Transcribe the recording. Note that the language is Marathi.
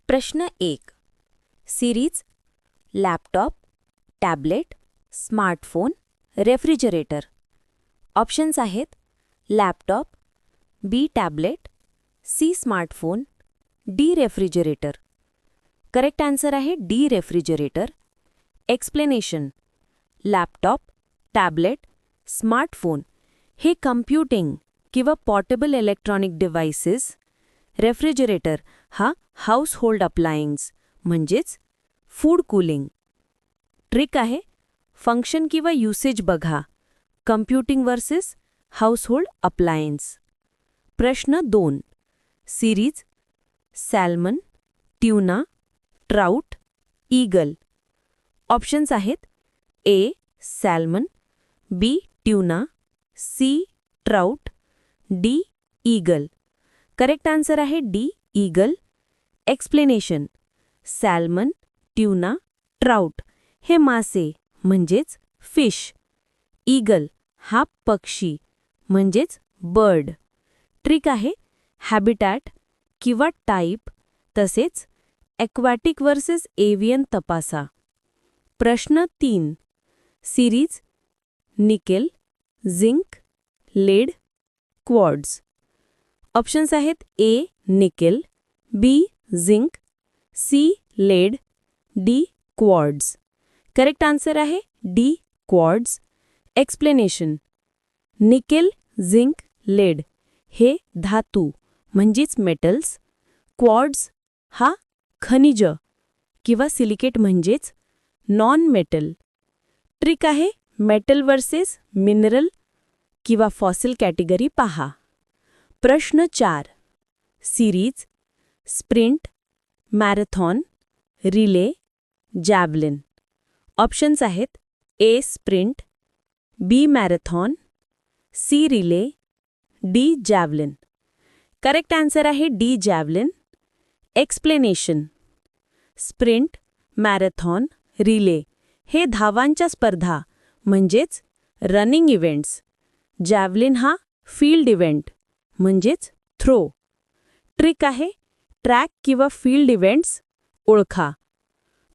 प्रश्न 1. Series laptop, tablet, smartphone, refrigerator. Options आहेत laptop, B tablet, C smartphone, D refrigerator. Correct answer आहे D refrigerator. Explanation. Laptop, tablet, smartphone हे कम्प्युटिंग किंवा पोर्टेबल इलेक्ट्रॉनिक डिव्हाइसेस. रेफ्रिजरेटर हा हाऊसहोल्ड अप्लायन्स म्हणजेच फूड कूलिंग. ट्रिक आहे फंक्शन किंवा युसेज बघा. Computing versus household appliance. प्रश्न 2. Series salmon, tuna, trout, eagle. Options आहेत A salmon, B tuna, C trout, D eagle. Correct answer आहे D eagle. Explanation. Salmon, tuna, trout हे मासे म्हणजेच फिश. ईगल हा पक्षी म्हणजेच बर्ड. ट्रिक आहे हॅबिटॅट किंवा टाईप तसेच ॲक्वॅटिक वर्सेस एव्हियन तपासा. प्रश्न 3. Series nickel, zinc, lead, quartz. Options आहेत A nickel, B zinc, C lead, D quartz. Correct answer आहे D quartz. Explanation. Nickel, zinc, lead हे धातू म्हणजेच मेटल्स. क्वार्ट्ज हा खनिज किंवा सिलिकेट म्हणजेच नॉन मेटल. ट्रिक आहे मेटल वर्सेस मिनरल किंवा फॉसिल कॅटेगरी पहा. प्रश्न 4. Series sprint, marathon, relay, javelin. Options आहेत A sprint, B marathon, C relay, D javelin. Correct answer आहे D javelin. Explanation. Sprint, marathon, relay हे धावांच्या स्पर्धा म्हणजेच रनिंग इव्हेंट्स. जॅव्हलिन हा फील्ड इव्हेंट म्हणजेच थ्रो. ट्रिक आहे ट्रॅक किंवा फील्ड इव्हेंट्स ओळखा.